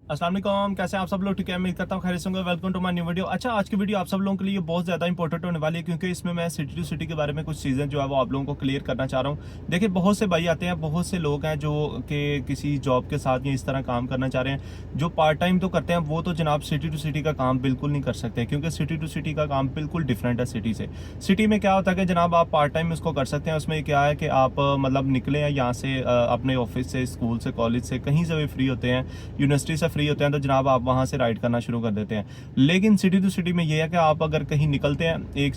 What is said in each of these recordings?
अस्सलाम वालेकुम, कैसे हैं आप सब लोग? ठीक है, उम्मीद करता हूँ खैरियत से होंगे। Welcome to my new video. अच्छा, आज की वीडियो आप सब लोगों के लिए बहुत ज़्यादा इंपॉर्टेंट होने वाली है, क्योंकि इसमें मैं सिटी टू सिटी के बारे में कुछ चीज़ें जो है वो आप लोगों को क्लियर करना चाह रहा हूँ। देखिए, बहुत से भाई आते हैं, बहुत से लोग हैं जो कि किसी जॉब के साथ या इस तरह काम करना चाह रहे हैं। जो पार्ट टाइम तो करते हैं, वो तो जनाब सिटी टू सिटी का काम बिल्कुल नहीं कर सकते, क्योंकि सिटी टू सिटी का काम बिल्कुल डिफरेंट है सिटी से। सिटी में क्या होता है कि जनाब आप पार्ट टाइम उसको कर सकते हैं। उसमें क्या है कि आप मतलब निकले हैं यहाँ से, अपने ऑफिस से, स्कूल से, कॉलेज से, कहीं से भी फ्री होते हैं, यूनिवर्सिटी से फ्री होते हैं, तो जनाब आप वहाँ से राइड करना शुरू कर देते हैं। लेकिन सिटी टू सिटी में ये है कि आप अगर कहीं निकलते हैं, एक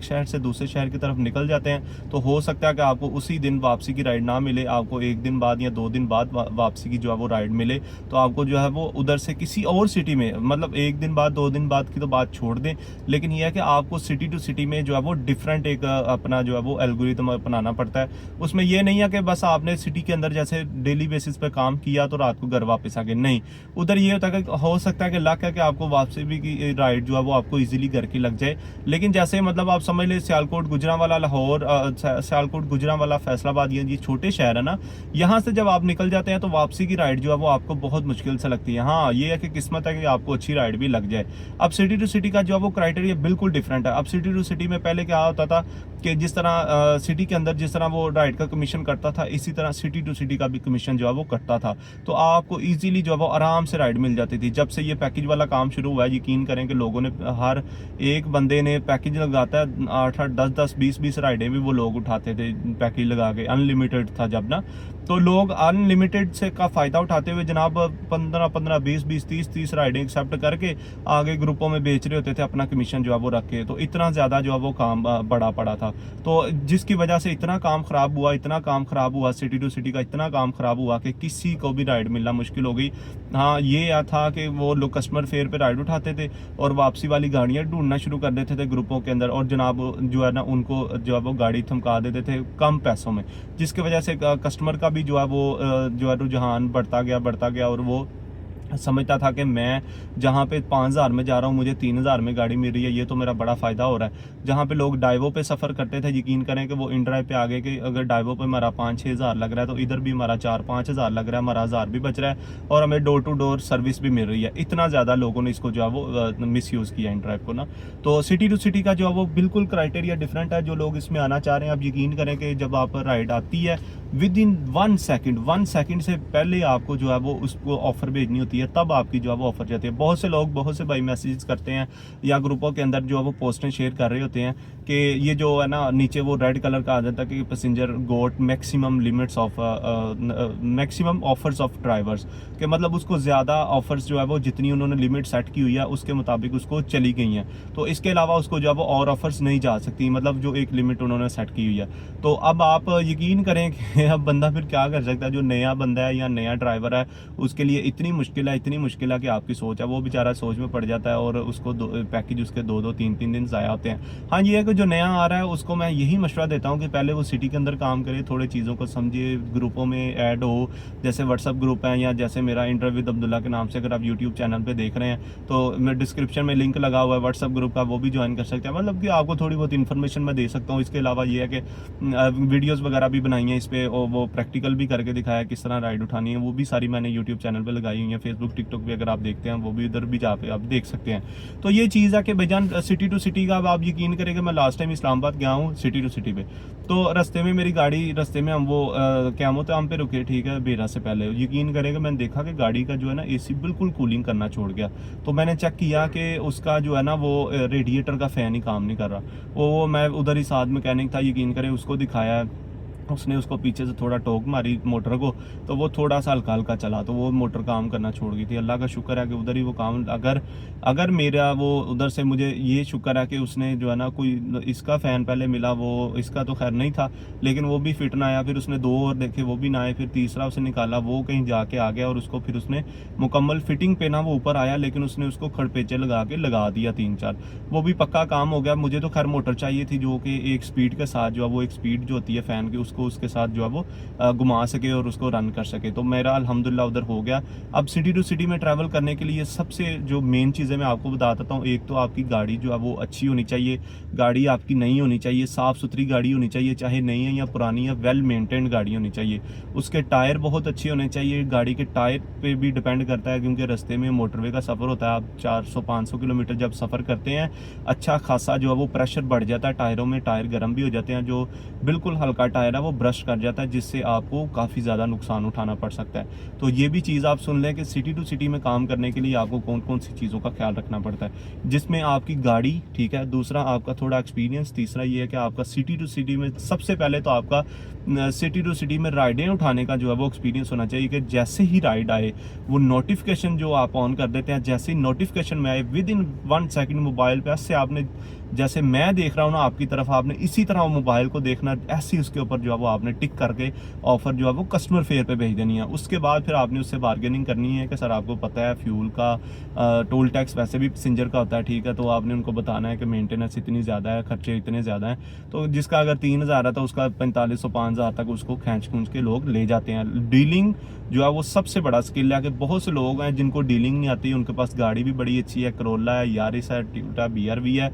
शहर से दूसरे शहर की तरफ निकल जाते हैं, तो हो सकता है कि आपको उसी दिन वापसी की राइड ना मिले, आपको एक दिन बाद या 2 दिन बाद वापसी की जो है वो राइड मिले। तो आपको जो है वो उधर से किसी और सिटी में, मतलब एक दिन बाद 2 दिन बाद की तो बात छोड़ दें, लेकिन यह है कि आपको सिटी टू सिटी में जो है वो डिफरेंट एक अपना जो है वो एल्गोरिथम अपनाना पड़ता है। उसमें यह नहीं है कि बस आपने सिटी के अंदर जैसे डेली बेसिस पे काम किया तो रात को घर वापस आ गए, नहीं। उधर ये होता है कि हो सकता है कि लक है कि आपको वापसी भी की राइड जो है वो आपको इजीली घर की लग जाए। लेकिन जैसे मतलब आप समझ ले, सियालकोट, गुजरांवाला, लाहौर, सियालकोट, गुजरांवाला, फैसलाबाद, ये छोटे शहर है ना, यहाँ से जब आप निकल जाते हैं तो वापसी की राइड जो है वो आपको बहुत मुश्किल से लगती है। हाँ, ये है कि किस्मत है कि आपको अच्छी राइड भी लग जाए। अब सिटी टू सिटी का जो है वो क्राइटेरिया बिल्कुल डिफरेंट है। अब सिटी टू सिटी में पहले क्या होता था कि जिस तरह सिटी के अंदर जिस तरह वो राइड का कमीशन करता था, इसी तरह सिटी टू सिटी का भी कमीशन जो है वो कटता था। तो आपको इजीली जो है वो आराम से राइड मिल जाती थी। जब से ये पैकेज वाला काम शुरू हुआ है, यकीन करें कि लोगों ने, हर एक बंदे ने पैकेज लगाता है, 8-8, 10-10, 20-20 राइडें भी वो लोग उठाते थे पैकेज लगा के। अनलिमिटेड था जब ना, तो लोग अनलिमिटेड से का फ़ायदा उठाते हुए जनाब 15-15, 20-20, 30-30 राइडें एक्सेप्ट करके आगे ग्रुपों में बेच रहे होते थे, अपना कमीशन जो है वो रख के। तो इतना ज़्यादा जो है वो काम बड़ा पड़ा था। तो जिसकी वजह से इतना काम ख़राब हुआ, इतना काम ख़राब हुआ, सिटी टू सिटी का इतना काम ख़राब हुआ कि किसी को भी राइड मिलना मुश्किल हो गई। हाँ, ये या था कि वो लोग कस्टमर फेयर पे राइड उठाते थे और वापसी वाली गाड़ियाँ ढूंढना शुरू कर देते थे ग्रुपों के अंदर, और जनाब जो है ना उनको जो है वो गाड़ी थमका देते थे कम पैसों में, जिसकी वजह से कस्टमर का भी जो है वो जो है रुझान बढ़ता गया और वो समझता था कि मैं जहाँ पे 5,000 में जा रहा हूँ, मुझे 3,000 में गाड़ी मिल रही है, ये तो मेरा बड़ा फ़ायदा हो रहा है। जहाँ पे लोग डाइवो पे सफ़र करते थे, यकीन करें कि वो इन ड्राइव पे आ गए कि अगर डाइवो पे हमारा 5-6 हज़ार लग रहा है, तो इधर भी हमारा 4-5 हज़ार लग रहा है, हमारा 1,000 भी बच रहा है और हमें डोर टू डोर सर्विस भी मिल रही है। इतना ज़्यादा लोगों ने इसको जो है वो मिस यूज़ किया इन ड्राइव को ना। तो सिटी टू सिटी का जो है वो बिल्कुल क्राइटेरिया डिफरेंट है। जो लोग इसमें आना चाह रहे हैं, आप यकीन करें कि जब आप राइड आती है, विद इन 1 सेकंड से पहले आपको जो है वो उसको ऑफर भेजनी होती है, तब आपकी जो है वो ऑफर जाती है। बहुत से लोग, बहुत से भाई मैसेज करते हैं या ग्रुपों के अंदर जो है वो पोस्टें शेयर कर रहे होते हैं कि ये जो है ना नीचे वो रेड कलर का आ जाता है कि passenger got maximum limits of maximum offers of drivers, कि मतलब उसको ज़्यादा ऑफर्स जो है वो जितनी उन्होंने लिमिट सेट की हुई है उसके मुताबिक उसको चली गई हैं। तो इसके अलावा उसको जो है वो और ऑफर्स नहीं जा सकती, मतलब जो एक लिमिट उन्होंने सेट की हुई है। तो अब आप यकीन करें कि अब बंदा फिर क्या कर सकता है, जो नया बंदा है या नया ड्राइवर है, उसके लिए इतनी मुश्किल है कि आपकी सोच है, वो बेचारा सोच में पड़ जाता है और उसको पैकेज उसके 2-2, 3-3 दिन ज़ाया होते हैं। हाँ, ये है कि जो नया आ रहा है उसको मैं यही मशवरा देता हूँ कि पहले वो सिटी के अंदर काम करे, थोड़े चीज़ों को समझिए, ग्रुपों में ऐड हो, जैसे व्हाट्सअप ग्रुप है या जैसे मेरा इंटरव्यू विद अब्दुल्ला के नाम से अगर आप यूट्यूब चैनल पर देख रहे हैं, तो मैं डिस्क्रिप्शन में लिंक लगा हुआ है व्हाट्सअप ग्रुप का, वो भी ज्वाइन कर सकते हैं। मतलब कि आपको थोड़ी बहुत इन्फॉर्मेशन मैं दे सकता हूँ। इसके अलावा ये है कि वीडियोज़ वगैरह भी बनाई हैं इस पर, और वो प्रैक्टिकल भी करके दिखाया किस तरह राइड उठानी है, वो भी सारी मैंने यूट्यूब चैनल पे लगाई हुई है। फेसबुक, टिकटॉक पे अगर आप देखते हैं, वो भी उधर भी जाके आप देख सकते हैं। तो ये चीज़ है कि भाईजान सिटी टू सिटी का, अब आप यकीन करें कि मैं लास्ट टाइम इस्लामाबाद गया हूँ सिटी टू सिटी पे, तो रास्ते में मेरी गाड़ी, रास्ते में हम वो क़यामत-ए-आम पे रुके, ठीक है, बेरा से पहले। यकीन करें कि मैंने देखा कि गाड़ी का जो है ना एसी बिल्कुल कूलिंग करना छोड़ गया। तो मैंने चेक किया कि उसका जो है ना वो रेडिएटर का फ़ैन ही काम नहीं कर रहा। वो मैं उधर ही साथ मैकेनिक था, यकीन करें, उसको दिखाया, उसने उसको पीछे से थोड़ा टोक मारी मोटर को, तो वो थोड़ा सा हल्का हल्का चला, तो वो मोटर काम करना छोड़ गई थी। अल्लाह का शुक्र है कि उधर ही वो काम, अगर अगर मेरा वो उधर से, मुझे ये शुक्र है कि उसने जो है ना कोई इसका फ़ैन पहले मिला, वो इसका तो खैर नहीं था, लेकिन वो भी फिट ना आया। फिर उसने 2 और देखे, वो भी ना आए। फिर तीसरा उसने निकाला, वो कहीं जाके आ गया और उसको फिर उसने मुकम्मल फिटिंग पे ना वो ऊपर आया, लेकिन उसने उसको खड़पेचे लगा के लगा दिया 3-4, वो भी पक्का काम हो गया। मुझे तो खैर मोटर चाहिए थी जो कि एक स्पीड के साथ जो है वो एक स्पीड जो होती है फ़ैन की, उसको उसको उसके साथ जो है वो घुमा सके और उसको रन कर सके। तो मेरा अल्हम्दुलिल्लाह उधर हो गया। अब सिटी टू सिटी में ट्रैवल करने के लिए सबसे जो मेन चीज़ें मैं आपको बता देता हूँ, एक तो आपकी गाड़ी जो है वो अच्छी होनी चाहिए, गाड़ी आपकी नई होनी चाहिए, साफ़ सुथरी गाड़ी होनी चाहिए, चाहे नई है या पुरानी है, वेल मेंटेन्ड गाड़ी होनी चाहिए। उसके टायर बहुत अच्छे होने चाहिए, गाड़ी के टायर पे भी डिपेंड करता है क्योंकि रास्ते में मोटरवे का सफ़र होता है, आप 400-500 किलोमीटर जब सफ़र करते हैं, अच्छा खासा जो है वो प्रेशर बढ़ जाता है टायरों में, टायर गर्म भी हो जाते हैं, जो बिल्कुल हल्का टायर है वो ब्रश कर जाता है, जिससे आपको काफ़ी ज़्यादा नुकसान उठाना पड़ सकता है। तो ये भी चीज़ आप सुन लें कि सिटी टू सिटी में काम करने के लिए आपको कौन कौन सी चीज़ों का ख्याल रखना पड़ता है, जिसमें आपकी गाड़ी, ठीक है, दूसरा आपका थोड़ा एक्सपीरियंस, तीसरा ये है कि आपका सिटी टू सिटी में सबसे पहले तो आपका सिटी टू सिटी में राइडें उठाने का जो है वो एक्सपीरियंस होना चाहिए कि जैसे ही राइड आए वो नोटिफिकेशन जो आप ऑन कर देते हैं, जैसे ही नोटिफिकेशन में आए विद इन 1 सेकंड मोबाइल पे ऐसे आपने, जैसे मैं देख रहा हूँ ना आपकी तरफ, आपने इसी तरह मोबाइल को देखना, ऐसे ही उसके ऊपर जो है वो आपने टिक करके ऑफर जो है वो कस्टमर फेयर पे भेज देनी है। उसके बाद फिर आपने उससे बार्गेनिंग करनी है कि सर आपको पता है फ्यूल का टोल टैक्स वैसे भी पैसेंजर का होता है, ठीक है, तो आपने उनको बताना है कि मेंटेनेंस इतनी ज़्यादा है, खर्चे इतने ज़्यादा हैं, तो जिसका अगर 3000 है तो उसका 4500-5000 तक उसको खींच के लोग ले जाते हैं। डीलिंग जो है वो सबसे बड़ा स्किल है कि बहुत से लोग हैं जिनको डीलिंग नहीं आती, उनके पास गाड़ी भी बड़ी अच्छी है, करोला है, यारिस है, टोयोटा BRV है,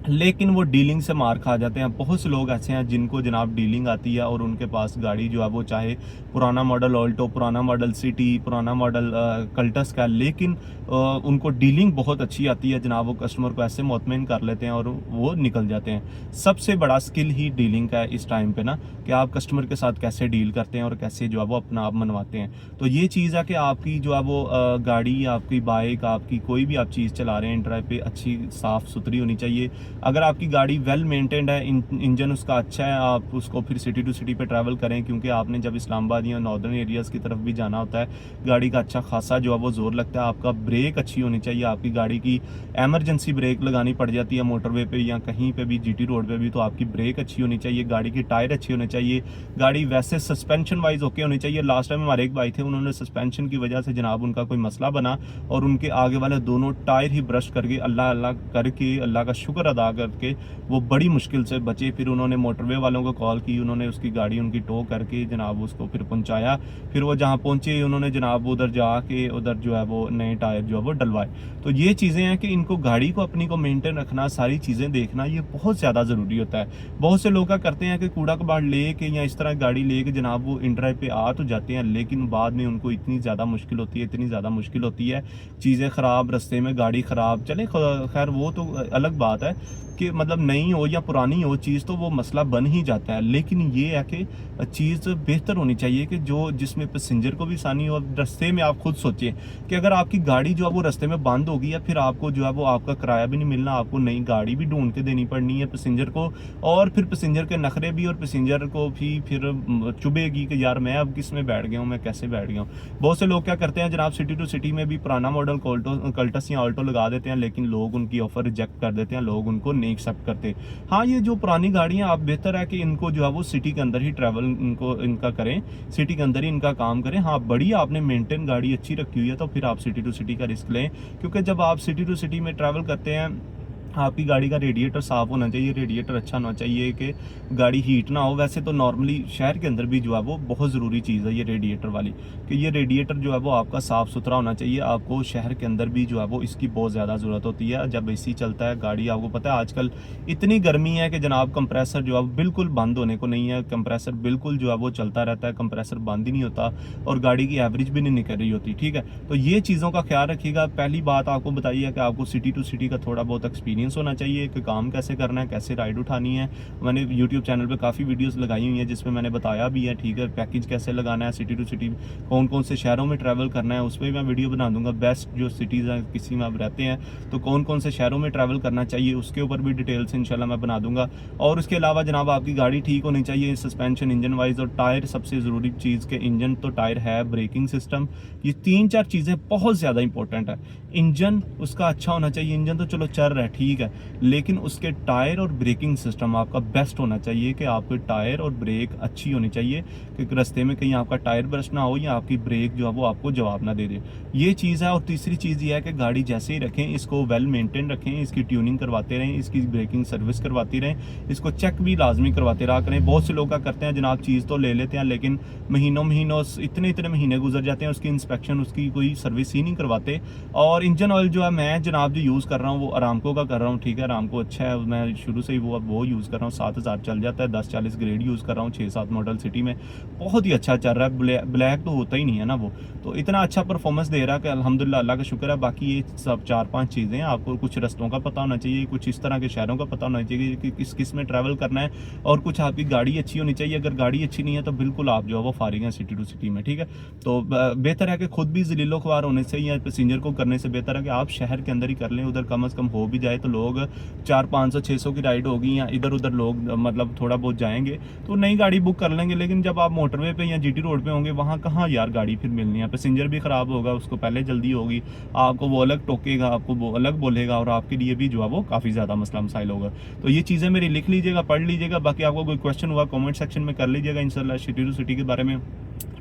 लेकिन वो डीलिंग से मार खा जाते हैं। बहुत से लोग ऐसे हैं जिनको जनाब डीलिंग आती है और उनके पास गाड़ी जो है वो चाहे पुराना मॉडल ऑल्टो, पुराना मॉडल सिटी, पुराना मॉडल कल्टस का, लेकिन उनको डीलिंग बहुत अच्छी आती है जनाब, वो कस्टमर को ऐसे मुतमईन कर लेते हैं और वो निकल जाते हैं। सबसे बड़ा स्किल ही डीलिंग का है इस टाइम पे ना, कि आप कस्टमर के साथ कैसे डील करते हैं और कैसे जो है वो अपना आप मनवाते हैं। तो ये चीज़ है कि आपकी जो है वो गाड़ी, आपकी बाइक, आपकी कोई भी आप चीज़ चला रहे हैं ड्राइव पे, अच्छी साफ़ सुथरी होनी चाहिए। अगर आपकी गाड़ी वेल मेंटेन्ड है, इंजन उसका अच्छा है, आप उसको फिर सिटी टू सिटी पे ट्रैवल करें, क्योंकि आपने जब इस्लामाबाद या नॉर्दर्न एरियाज़ की तरफ भी जाना होता है, गाड़ी का अच्छा खासा जो है वो जोर लगता है। आपका ब्रेक अच्छी होनी चाहिए, आपकी गाड़ी की एमरजेंसी ब्रेक लगानी पड़ जाती है मोटरवे पे या कहीं पे भी, GT रोड पे भी, तो आपकी ब्रेक अच्छी होनी चाहिए, गाड़ी की टायर अच्छी होने चाहिए, गाड़ी वैसे सस्पेंशन वाइज ओके होनी चाहिए। लास्ट टाइम हमारे एक भाई थे, उन्होंने सस्पेंशन की वजह से जनाब उनका कोई मसला बना और उनके आगे वाले दोनों टायर ही ब्रश करके अल्लाह अल्लाह करके, अल्लाह का शुक्र अदा करके वो बड़ी मुश्किल से बचे। फिर उन्होंने मोटरवे वालों को कॉल की, उन्होंने उसकी गाड़ी उनकी टो करके जनाब उसको फिर पहुंचाया। फिर वो जहां पहुंचे उन्होंने जनाब उधर जाके उधर जो है वो नए टायर जो है वो डलवाए। तो ये चीज़ें हैं कि इनको गाड़ी को अपनी को मेंटेन रखना, सारी चीज़ें देखना, ये बहुत ज़्यादा ज़रूरी होता है। बहुत से लोग क्या करते हैं कि कूड़ा कबाड़ ले के या इस तरह गाड़ी ले के जनाब वो इन ड्राइव पे आ तो जाते हैं, लेकिन बाद में उनको इतनी ज़्यादा मुश्किल होती है, इतनी ज़्यादा मुश्किल होती है, चीज़ें ख़राब, रास्ते में गाड़ी ख़राब, चले खैर वो तो अलग बात है कि मतलब नई हो या पुरानी हो चीज़, तो वो मसला बन ही जाता है। लेकिन ये है कि चीज़ बेहतर होनी चाहिए कि जो जिसमें पैसेंजर को भी आसानी हो। रास्ते में आप खुद सोचें कि अगर आपकी गाड़ी जो है वो रास्ते में बंद होगी, या फिर आपको जो है वो आपका किराया भी नहीं मिलना, आपको नई गाड़ी भी ढूंढ के देनी पड़नी है पैसेंजर को, और फिर पैसेंजर के नखरे भी, और पैसेंजर को भी फिर चुभेगी कि यार मैं अब किस में बैठ गया हूँ, मैं कैसे बैठ गया हूँ। बहुत से लोग क्या करते हैं जनाब, सिटी टू सिटी में भी पुराना मॉडल कल्टस या ऑल्टो लगा देते हैं, लेकिन लोग उनकी ऑफर रिजेक्ट कर देते हैं, लोग उनको नहीं एक्सेप्ट करते। हाँ, ये जो पुरानी गाड़ियां, आप बेहतर है कि इनको जो है वो सिटी के अंदर ही ट्रैवल इनका करें, सिटी के अंदर ही इनका काम करें। हाँ, बड़ी आपने मेंटेन गाड़ी अच्छी रखी हुई है तो फिर आप सिटी टू सिटी का रिस्क लें, क्योंकि जब आप सिटी टू सिटी में ट्रैवल करते हैं, आपकी गाड़ी का रेडिएटर साफ़ होना चाहिए, रेडिएटर अच्छा होना चाहिए कि गाड़ी हीट ना हो। वैसे तो नॉर्मली शहर के अंदर भी जो है वो बहुत ज़रूरी चीज़ है ये रेडिएटर वाली, कि ये रेडिएटर जो है वो आपका साफ़ सुथरा होना चाहिए। आपको शहर के अंदर भी जो है वो इसकी बहुत ज़्यादा ज़रूरत होती है। जब AC चलता है गाड़ी, आपको पता है आजकल इतनी गर्मी है कि जनाब कंप्रेसर जो है बिल्कुल बंद होने को नहीं है, कंप्रेसर बिल्कुल जो है वो चलता रहता है, कंप्रेसर बंद ही नहीं होता और गाड़ी की एवरेज भी नहीं निकल रही होती, ठीक है। तो ये चीज़ों का ख्याल रखिएगा। पहली बात आपको बताइए कि आपको सिटी टू सिटी का थोड़ा बहुत एक्सपीरियंस होना चाहिए कि काम कैसे करना है, कैसे राइड उठानी है। मैंने YouTube चैनल पे काफ़ी वीडियोस लगाई हुई हैं जिसमें मैंने बताया भी है, ठीक है, पैकेज कैसे लगाना है, सिटी टू सिटी कौन कौन से शहरों में ट्रैवल करना है, उस पर मैं वीडियो बना दूंगा। बेस्ट जो सिटीज़ हैं, किसी में आप रहते हैं तो कौन कौन से शहरों में ट्रैवल करना चाहिए, उसके ऊपर भी डिटेल से इंशाल्लाह मैं बना दूंगा। और उसके अलावा जनाब आपकी गाड़ी ठीक होनी चाहिए, सस्पेंशन, इंजन वाइज, और टायर सबसे ज़रूरी चीज़ के इंजन तो टायर है, ब्रेकिंग सिस्टम, ये 3-4 चीज़ें बहुत ज़्यादा इंपॉर्टेंट है। इंजन उसका अच्छा होना चाहिए, इंजन तो चलो चल रहा है ठीक ठीक है, लेकिन उसके टायर और ब्रेकिंग सिस्टम आपका बेस्ट होना चाहिए कि आपके टायर और ब्रेक अच्छी होनी चाहिए कि रास्ते में कहीं आपका टायर बर्स्ट ना हो या आपकी ब्रेक जो है वो आपको जवाब ना दे दे। ये चीज़ है। और तीसरी चीज़ ये है कि गाड़ी जैसे ही रखें इसको वेल मेंटेन रखें, इसकी ट्यूनिंग करवाते रहें, इसकी ब्रेकिंग सर्विस करवाती रहें, इसको चेक भी लाजमी करवाते रहा करें। बहुत से लोग क्या करते हैं जनाब, चीज़ तो ले लेते हैं लेकिन महीनों इतने महीने गुजर जाते हैं, उसकी इंस्पेक्शन, उसकी कोई सर्विस ही नहीं करवाते। और इंजन ऑयल जो है मैं जनाब जो यूज़ कर रहा हूँ वो अरामको का कर रहा हूँ, ठीक है, अरामको अच्छा है, मैं शुरू से ही वो यूज़ कर रहा हूँ। 7000 चल जाता है, 1040 ग्रेड यूज़ कर रहा हूँ, 6-7 मॉडल सिटी में बहुत ही अच्छा चल रहा है। ब्लैक तो होता ही नहीं है ना वो, तो इतना अच्छा परफॉर्मेंस दे रहा है कि अल्हम्दुलिल्लाह, अल्लाह का शुक्र है। बाकी ये सब 4-5 चीज़ें हैं, आपको कुछ रस्तों का पता होना चाहिए, कुछ इस तरह के शहरों का पता होना चाहिए कि किस में ट्रैवल करना है, और कुछ आपकी गाड़ी अच्छी होनी चाहिए। अगर गाड़ी अच्छी नहीं है तो बिल्कुल आप जो है वो फारिग हैं सिटी टू सिटी में, ठीक है। तो बेहतर है कि खुद भी जलीलो ख्वार होने से या पैसेंजर को करने से बेहतर है कि आप शहर के अंदर ही कर लें। उधर कम से कम हो भी जाए तो लोग 400-500-600 की राइड होगी या इधर उधर लोग मतलब थोड़ा बहुत जाएंगे तो नई गाड़ी बुक कर लेंगे। लेकिन जब आप मोटरवे पे या जीटी रोड पे होंगे वहाँ कहाँ यार गाड़ी फिर मिलनी है, पैसेंजर भी ख़राब होगा, उसको पहले जल्दी होगी, आपको वो अलग टोकेगा, आपको वो अलग बोलेगा, और आपके लिए भी जो है वो काफ़ी ज़्यादा मसला मसाइल होगा। तो ये चीज़ें मेरी लिख लीजिएगा, पढ़ लीजिएगा। बाकी आपको कोई क्वेश्चन हुआ कमेंट सेक्शन में कर लीजिएगा। इंशाल्लाह सिटी टू सिटी के बारे में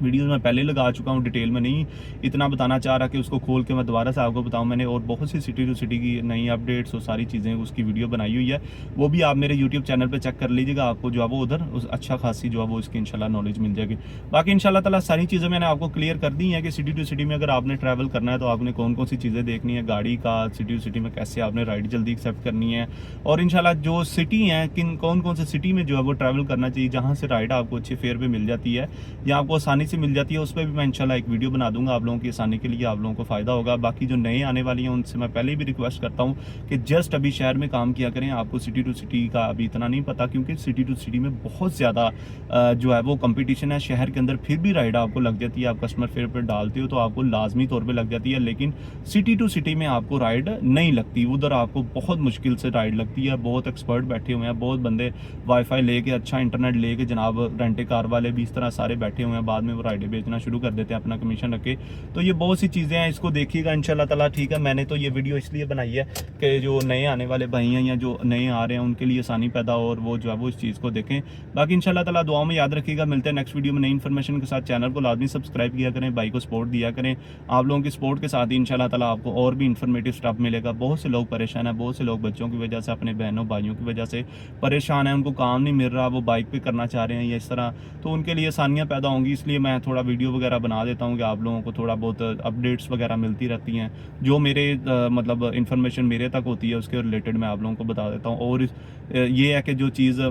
वीडियो मैं पहले लगा चुका हूँ, डिटेल में नहीं इतना बताना चाह रहा कि उसको खोल के मैं दोबारा से आपको बताऊँ। मैंने और बहुत सी सिटी टू सिटी की नई अपडेट्स और सारी चीज़ें उसकी वीडियो बनाई हुई है, वो भी आप मेरे यूट्यूब चैनल पे चेक कर लीजिएगा, आपको जो है वो उधर अच्छा खासी जो है वो इसकी इंशाल्लाह नॉलेज मिल जाएगी। बाकी इंशाल्लाह ताला सारी चीज़ें मैंने आपको क्लियर कर दी हैं कि सिटी टू सिटी में अगर आपने ट्रैवल करना है तो आपने कौन कौन सी चीज़ें देखनी है, गाड़ी का सिटी टू सिटी में कैसे आपने राइड जल्दी एक्सेप्ट करनी है, और इंशाल्लाह जो सिटी हैं कौन कौन से सिटी में जो है वो ट्रैवल करना चाहिए जहाँ से राइड आपको अच्छे फेयर पे मिल जाती है या आपको आसानी से मिल जाती है, उस पर भी मैं इंशाल्लाह एक वीडियो बना दूंगा आप लोगों की आसानी के लिए, आप लोगों को फ़ायदा होगा। बाकी जो नए आने वाली हैं उनसे मैं पहले भी रिक्वेस्ट करता हूँ कि जस्ट अभी शहर में काम किया करें, आपको सिटी टू सिटी का अभी इतना नहीं पता, क्योंकि सिटी टू सिटी में बहुत ज़्यादा जो है वो कंपटीशन है। शहर के अंदर फिर भी राइड आपको लग जाती है, आप कस्टमर फेयर पर डालते हो तो आपको लाजमी तौर पर लग जाती है, लेकिन सिटी टू सिटी में आपको राइड नहीं लगती, उधर आपको बहुत मुश्किल से राइड लगती है। बहुत एक्सपर्ट बैठे हुए हैं, बहुत बंदे वाईफाई लेके, अच्छा इंटरनेट लेके, जनाब रेंटे कार वाले भी इस तरह सारे बैठे हुए हैं, बाद में वो राइडें बेचना शुरू कर देते हैं अपना कमीशन रख के। तो ये बहुत सी चीज़ें हैं, इसको देखिएगा इंशाल्लाह ताला, ठीक है। मैंने तो ये वीडियो इसलिए बनाई है कि जो नए आने वाले भाई हैं या जो नए आ रहे हैं उनके लिए आसानी पैदा हो और वो जो है वो इस चीज़ को देखें। बाकी इंशाल्लाह ताला दुआ में याद रखिएगा, मिलते हैं नेक्स्ट वीडियो में नई इन्फॉर्मेशन के साथ। चैनल को लाजमी सब्सक्राइब किया करें, भाई को सपोर्ट दिया करें, आप लोगों की सपोर्ट के साथ ही इंशाल्लाह ताला आपको और भी इन्फॉर्मेटिव स्टफ मिलेगा। बहुत से लोग परेशान हैं, बहुत से लोग बच्चों की वजह से, अपने बहनों भाइयों की वजह से परेशान हैं, उनको काम नहीं मिल रहा, वो बाइक पे करना चाह रहे हैं या इस तरह, तो उनके लिए आसानियाँ पैदा होंगी। इसलिए मैं थोड़ा वीडियो वगैरह बना देता हूँ कि आप लोगों को थोड़ा बहुत अपडेट्स वगैरह मिलती रहती हैं, जो मेरे मतलब इन्फॉर्मेशन मेरे तक होती है उसके रिलेटेड मैं आप लोगों को बता देता हूँ। और ये है कि जो चीज़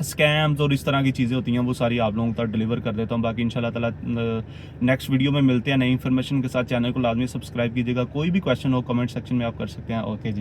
स्कैम्स और इस तरह की चीज़ें होती हैं वो सारी आप लोगों तक डिलीवर कर देता हूँ। बाकी इंशाल्लाह ताला नेक्स्ट वीडियो में मिलते हैं नई इन्फॉर्मेशन के साथ। चैनल को लाजमी सब्सक्राइब कीजिएगा, कोई भी क्वेश्चन हो कमेंट सेक्शन में आप कर सकते हैं। ओके जी।